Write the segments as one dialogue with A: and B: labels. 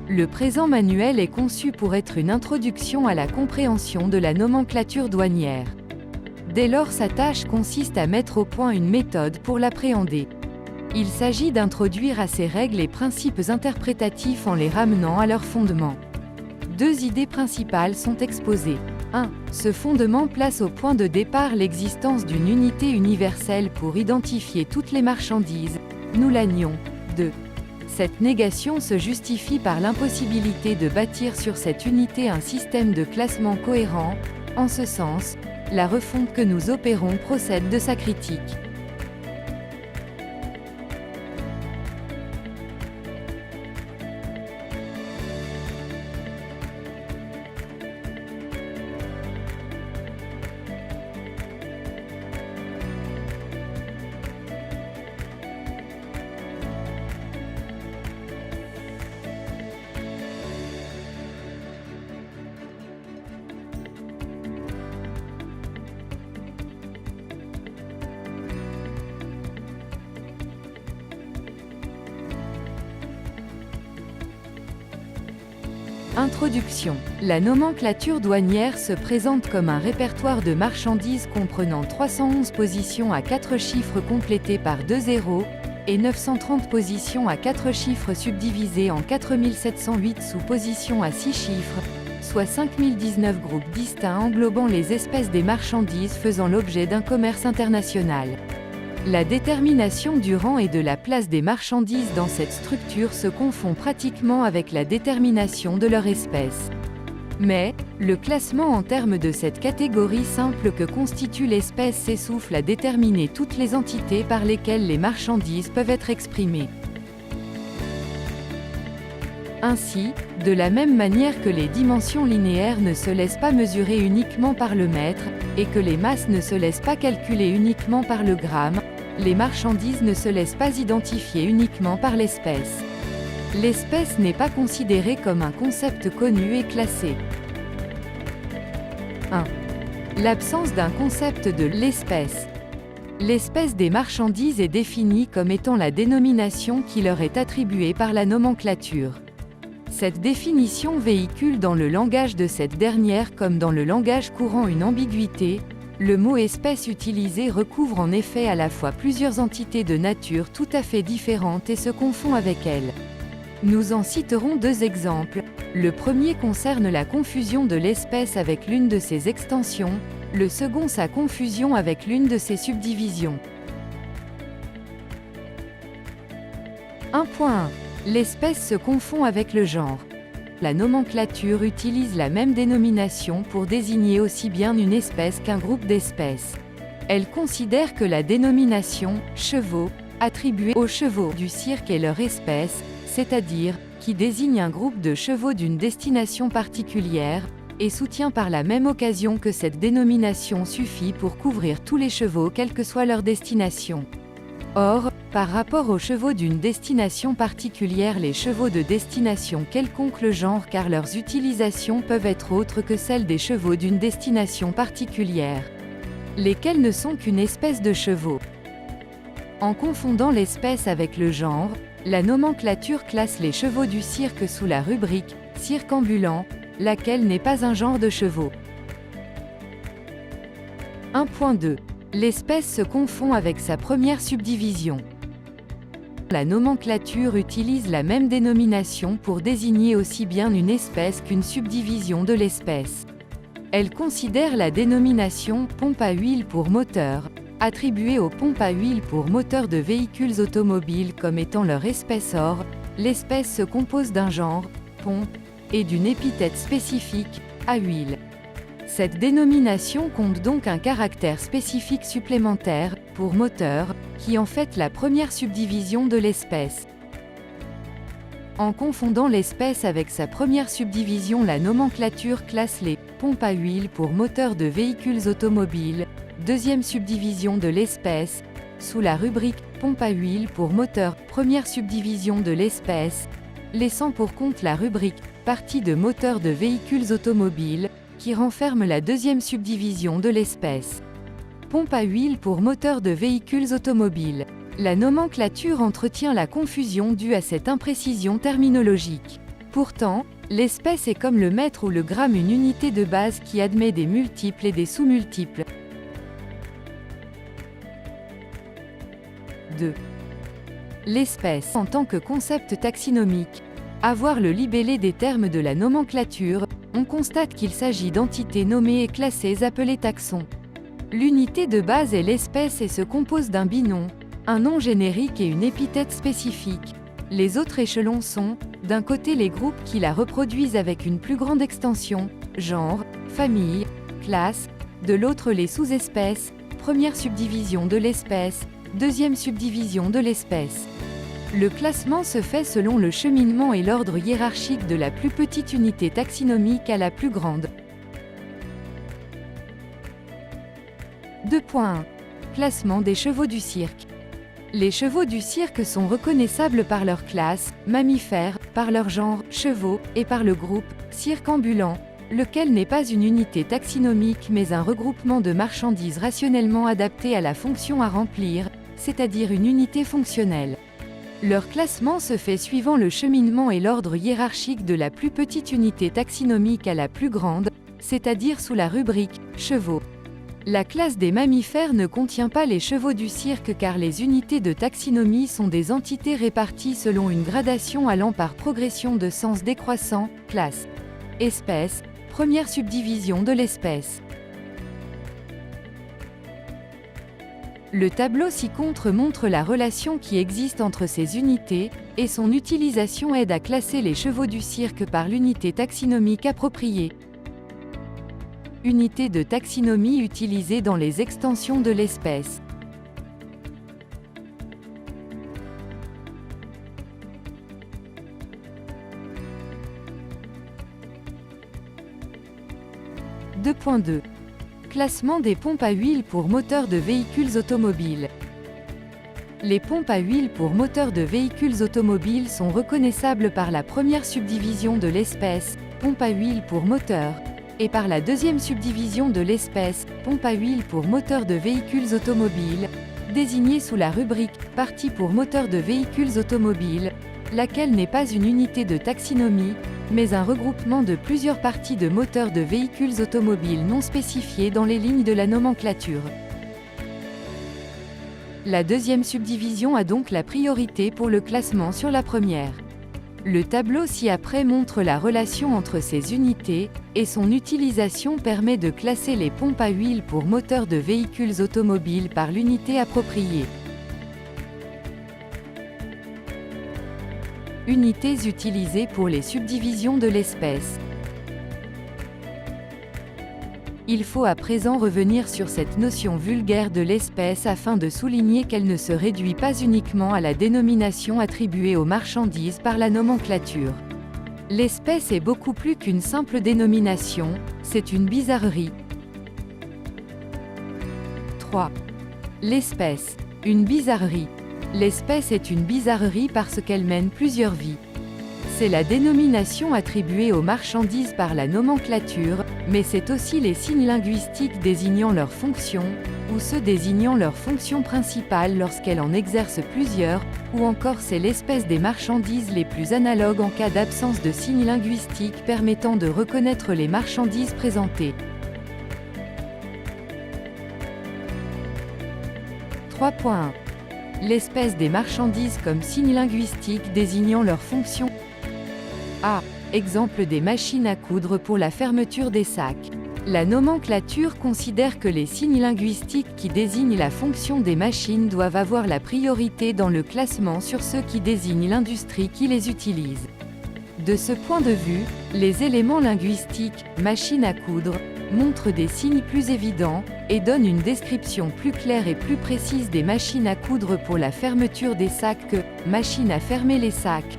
A: Le présent manuel est conçu pour être une introduction à la compréhension de la nomenclature douanière. Dès lors, sa tâche consiste à mettre au point une méthode pour l'appréhender. Il s'agit d'introduire à ces règles les principes interprétatifs en les ramenant à leur fondement. Deux idées principales sont exposées. 1. Ce fondement place au point de départ l'existence d'une unité universelle pour identifier toutes les marchandises, nous l'anions. 2. Cette négation se justifie par l'impossibilité de bâtir sur cette unité un système de classement cohérent. En ce sens, la refonte que nous opérons procède de sa critique. Introduction. La nomenclature douanière se présente comme un répertoire de marchandises comprenant 311 positions à 4 chiffres complétées par 2 zéros, et 930 positions à 4 chiffres subdivisées en 4708 sous-positions à 6 chiffres, soit 5019 groupes distincts englobant les espèces des marchandises faisant l'objet d'un commerce international. La détermination du rang et de la place des marchandises dans cette structure se confond pratiquement avec la détermination de leur espèce. Mais, le classement en termes de cette catégorie simple que constitue l'espèce s'essouffle à déterminer toutes les entités par lesquelles les marchandises peuvent être exprimées. Ainsi, de la même manière que les dimensions linéaires ne se laissent pas mesurer uniquement par le mètre, et que les masses ne se laissent pas calculer uniquement par le gramme, les marchandises ne se laissent pas identifier uniquement par l'espèce. L'espèce n'est pas considérée comme un concept connu et classé. 1. L'absence d'un concept de l'espèce. L'espèce des marchandises est définie comme étant la dénomination qui leur est attribuée par la nomenclature. Cette définition véhicule dans le langage de cette dernière comme dans le langage courant une ambiguïté. Le mot espèce utilisé recouvre en effet à la fois plusieurs entités de nature tout à fait différentes et se confond avec elles. Nous en citerons deux exemples. Le premier concerne la confusion de l'espèce avec l'une de ses extensions, le second sa confusion avec l'une de ses subdivisions. 1.1. L'espèce se confond avec le genre. La nomenclature utilise la même dénomination pour désigner aussi bien une espèce qu'un groupe d'espèces. Elle considère que la dénomination « chevaux » attribuée aux chevaux du cirque est leur espèce, c'est-à-dire, qui désigne un groupe de chevaux d'une destination particulière, et soutient par la même occasion que cette dénomination suffit pour couvrir tous les chevaux quelle que soit leur destination. Or, par rapport aux chevaux d'une destination particulière, les chevaux de destination quelconque le genre car leurs utilisations peuvent être autres que celles des chevaux d'une destination particulière, lesquels ne sont qu'une espèce de chevaux. En confondant l'espèce avec le genre, la nomenclature classe les chevaux du cirque sous la rubrique « cirque ambulant », laquelle n'est pas un genre de chevaux. 1.2. L'espèce se confond avec sa première subdivision. La nomenclature utilise la même dénomination pour désigner aussi bien une espèce qu'une subdivision de l'espèce. Elle considère la dénomination « pompe à huile pour moteur » attribuée aux pompes à huile pour moteurs de véhicules automobiles comme étant leur espèce. Or, l'espèce se compose d'un genre, pompe, et d'une épithète spécifique, à huile. Cette dénomination compte donc un caractère spécifique supplémentaire, pour moteur, qui en fait la première subdivision de l'espèce. En confondant l'espèce avec sa première subdivision, la nomenclature classe les pompes à huile pour moteurs de véhicules automobiles, deuxième subdivision de l'espèce, sous la rubrique pompe à huile pour moteur, première subdivision de l'espèce, laissant pour compte la rubrique partie de moteurs de véhicules automobiles, qui renferme la deuxième subdivision de l'espèce. Pompe à huile pour moteur de véhicules automobiles. La nomenclature entretient la confusion due à cette imprécision terminologique. Pourtant, l'espèce est comme le mètre ou le gramme, une unité de base qui admet des multiples et des sous-multiples. 2. L'espèce en tant que concept taxinomique. À voir le libellé des termes de la nomenclature, on constate qu'il s'agit d'entités nommées et classées appelées taxons. L'unité de base est l'espèce et se compose d'un binom, un nom générique et une épithète spécifique. Les autres échelons sont, d'un côté les groupes qui la reproduisent avec une plus grande extension, genre, famille, classe, de l'autre les sous-espèces, première subdivision de l'espèce, deuxième subdivision de l'espèce. Le classement se fait selon le cheminement et l'ordre hiérarchique de la plus petite unité taxinomique à la plus grande. 2.1. Classement des chevaux du cirque. Les chevaux du cirque sont reconnaissables par leur classe, mammifères, par leur genre, chevaux, et par le groupe, cirque ambulant, lequel n'est pas une unité taxinomique mais un regroupement de marchandises rationnellement adaptées à la fonction à remplir, c'est-à-dire une unité fonctionnelle. Leur classement se fait suivant le cheminement et l'ordre hiérarchique de la plus petite unité taxinomique à la plus grande, c'est-à-dire sous la rubrique « chevaux ». La classe des mammifères ne contient pas les chevaux du cirque car les unités de taxinomie sont des entités réparties selon une gradation allant par progression de sens décroissant, classe, espèce, première subdivision de l'espèce. Le tableau ci-contre montre la relation qui existe entre ces unités, et son utilisation aide à classer les chevaux du cirque par l'unité taxinomique appropriée. Unité de taxinomie utilisée dans les extensions de l'espèce. « 2.2. Classement des pompes à huile pour moteurs de véhicules automobiles. Les pompes à huile pour moteurs de véhicules automobiles sont reconnaissables par la première subdivision de l'espèce, pompe à huile pour moteur, et par la deuxième subdivision de l'espèce, pompe à huile pour moteur de véhicules automobiles, désignée sous la rubrique « partie pour moteur de véhicules automobiles », laquelle n'est pas une unité de taxinomie, mais un regroupement de plusieurs parties de moteurs de véhicules automobiles non spécifiées dans les lignes de la nomenclature. La deuxième subdivision a donc la priorité pour le classement sur la première. Le tableau ci-après montre la relation entre ces unités, et son utilisation permet de classer les pompes à huile pour moteurs de véhicules automobiles par l'unité appropriée. Unités utilisées pour les subdivisions de l'espèce. Il faut à présent revenir sur cette notion vulgaire de l'espèce afin de souligner qu'elle ne se réduit pas uniquement à la dénomination attribuée aux marchandises par la nomenclature. L'espèce est beaucoup plus qu'une simple dénomination, c'est une bizarrerie. 3. L'espèce, une bizarrerie. L'espèce est une bizarrerie parce qu'elle mène plusieurs vies. C'est la dénomination attribuée aux marchandises par la nomenclature, mais c'est aussi les signes linguistiques désignant leur fonction, ou ceux désignant leur fonction principale lorsqu'elle en exerce plusieurs, ou encore c'est l'espèce des marchandises les plus analogues en cas d'absence de signes linguistiques permettant de reconnaître les marchandises présentées. 3.1. L'espèce des marchandises comme signe linguistique désignant leur fonction. A. Exemple des machines à coudre pour la fermeture des sacs. La nomenclature considère que les signes linguistiques qui désignent la fonction des machines doivent avoir la priorité dans le classement sur ceux qui désignent l'industrie qui les utilise. De ce point de vue, les éléments linguistiques « machine à coudre » montrent des signes plus évidents, et donnent une description plus claire et plus précise des machines à coudre pour la fermeture des sacs que « machine à fermer les sacs ».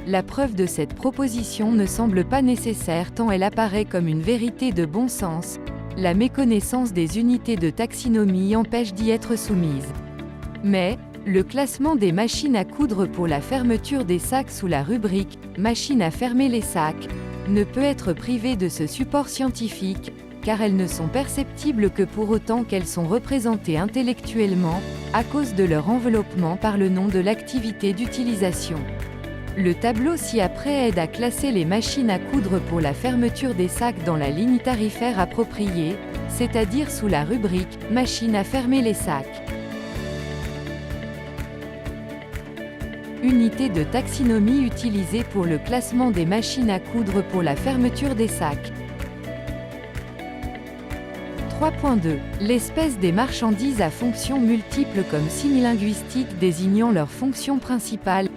A: La preuve de cette proposition ne semble pas nécessaire tant elle apparaît comme une vérité de bon sens. La méconnaissance des unités de taxinomie empêche d'y être soumise. Mais, le classement des machines à coudre pour la fermeture des sacs sous la rubrique « machine à fermer les sacs » ne peut être privé de ce support scientifique, car elles ne sont perceptibles que pour autant qu'elles sont représentées intellectuellement, à cause de leur enveloppement par le nom de l'activité d'utilisation. Le tableau ci-après aide à classer les machines à coudre pour la fermeture des sacs dans la ligne tarifaire appropriée, c'est-à-dire sous la rubrique « Machine à fermer les sacs ». Unité de taxinomie utilisée pour le classement des machines à coudre pour la fermeture des sacs. 3.2. L'espèce des marchandises à fonctions multiples comme signe linguistique désignant leur fonction principale.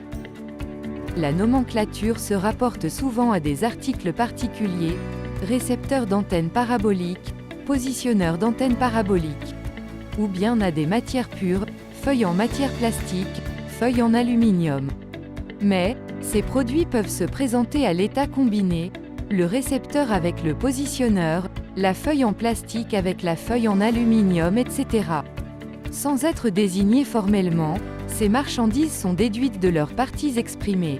A: La nomenclature se rapporte souvent à des articles particuliers, récepteurs d'antennes paraboliques, positionneurs d'antennes paraboliques, ou bien à des matières pures, feuilles en matière plastique, feuilles en aluminium. Mais, ces produits peuvent se présenter à l'état combiné, le récepteur avec le positionneur, la feuille en plastique avec la feuille en aluminium, etc. Sans être désignées formellement, ces marchandises sont déduites de leurs parties exprimées.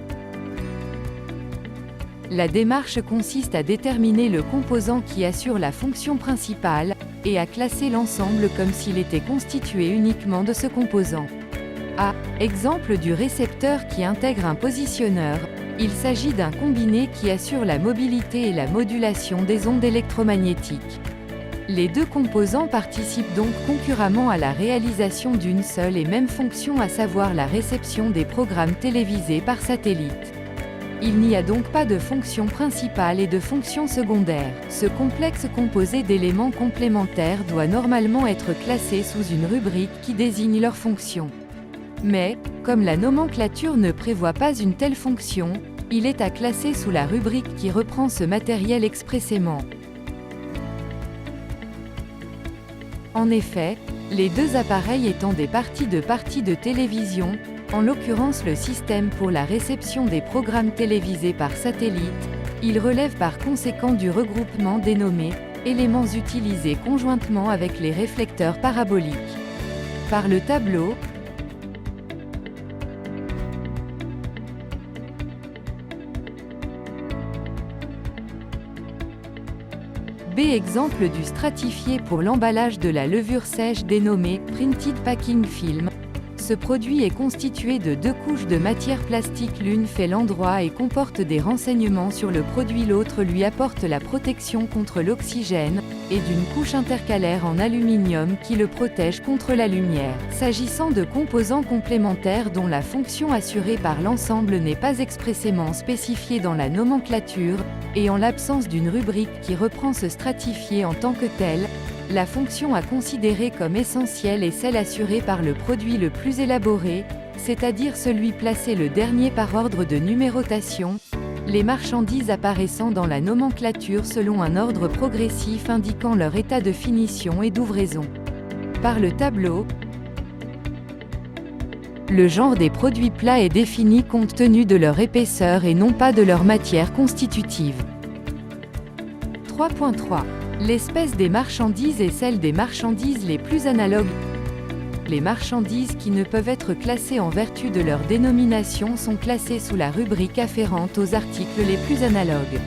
A: La démarche consiste à déterminer le composant qui assure la fonction principale, et à classer l'ensemble comme s'il était constitué uniquement de ce composant. Exemple du récepteur qui intègre un positionneur, il s'agit d'un combiné qui assure la mobilité et la modulation des ondes électromagnétiques. Les deux composants participent donc concurremment à la réalisation d'une seule et même fonction, à savoir la réception des programmes télévisés par satellite. Il n'y a donc pas de fonction principale et de fonction secondaire. Ce complexe composé d'éléments complémentaires doit normalement être classé sous une rubrique qui désigne leur fonction. Mais, comme la nomenclature ne prévoit pas une telle fonction, il est à classer sous la rubrique qui reprend ce matériel expressément. En effet, les deux appareils étant des parties de télévision, en l'occurrence le système pour la réception des programmes télévisés par satellite, ils relèvent par conséquent du regroupement dénommé « éléments utilisés conjointement avec les réflecteurs paraboliques ». Par le tableau, exemple du stratifié pour l'emballage de la levure sèche dénommé « Printed Packing Film ». Ce produit est constitué de deux couches de matière plastique, l'une fait l'endroit et comporte des renseignements sur le produit, l'autre lui apporte la protection contre l'oxygène, et d'une couche intercalaire en aluminium qui le protège contre la lumière. S'agissant de composants complémentaires dont la fonction assurée par l'ensemble n'est pas expressément spécifiée dans la nomenclature, et en l'absence d'une rubrique qui reprend ce stratifié en tant que tel, la fonction à considérer comme essentielle est celle assurée par le produit le plus élaboré, c'est-à-dire celui placé le dernier par ordre de numérotation, les marchandises apparaissant dans la nomenclature selon un ordre progressif indiquant leur état de finition et d'ouvraison. Par le tableau, le genre des produits plats est défini compte tenu de leur épaisseur et non pas de leur matière constitutive. 3.3. L'espèce des marchandises est celle des marchandises les plus analogues. Les marchandises qui ne peuvent être classées en vertu de leur dénomination sont classées sous la rubrique afférente aux articles les plus analogues.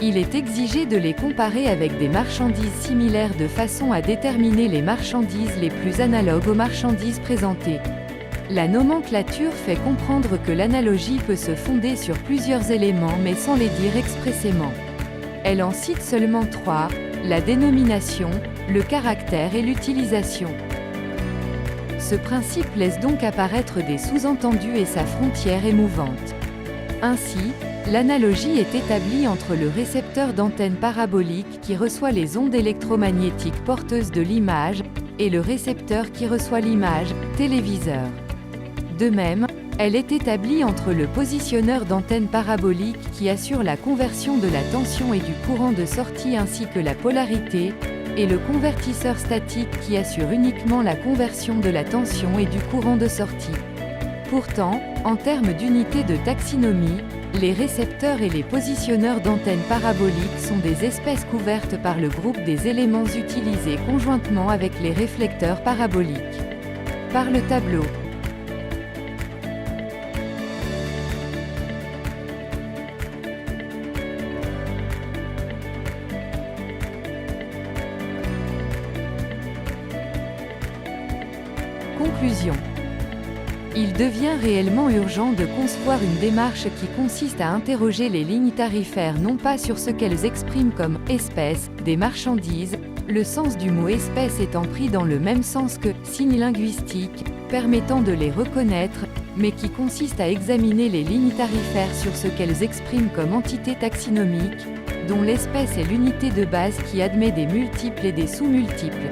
A: Il est exigé de les comparer avec des marchandises similaires de façon à déterminer les marchandises les plus analogues aux marchandises présentées. La nomenclature fait comprendre que l'analogie peut se fonder sur plusieurs éléments mais sans les dire expressément. Elle en cite seulement 3, la dénomination, le caractère et l'utilisation. Ce principe laisse donc apparaître des sous-entendus et sa frontière est mouvante. Ainsi, l'analogie est établie entre le récepteur d'antenne parabolique qui reçoit les ondes électromagnétiques porteuses de l'image, et le récepteur qui reçoit l'image, téléviseur. De même, elle est établie entre le positionneur d'antenne parabolique qui assure la conversion de la tension et du courant de sortie ainsi que la polarité, et le convertisseur statique qui assure uniquement la conversion de la tension et du courant de sortie. Pourtant, en termes d'unité de taxinomie, les récepteurs et les positionneurs d'antennes paraboliques sont des espèces couvertes par le groupe des éléments utilisés conjointement avec les réflecteurs paraboliques. Par le tableau. Conclusion. Il devient réellement urgent de concevoir une démarche qui consiste à interroger les lignes tarifaires non pas sur ce qu'elles expriment comme « espèces », des marchandises, le sens du mot « espèce » étant pris dans le même sens que « signe linguistique », permettant de les reconnaître, mais qui consiste à examiner les lignes tarifaires sur ce qu'elles expriment comme entité taxinomique, dont l'espèce est l'unité de base qui admet des multiples et des sous-multiples.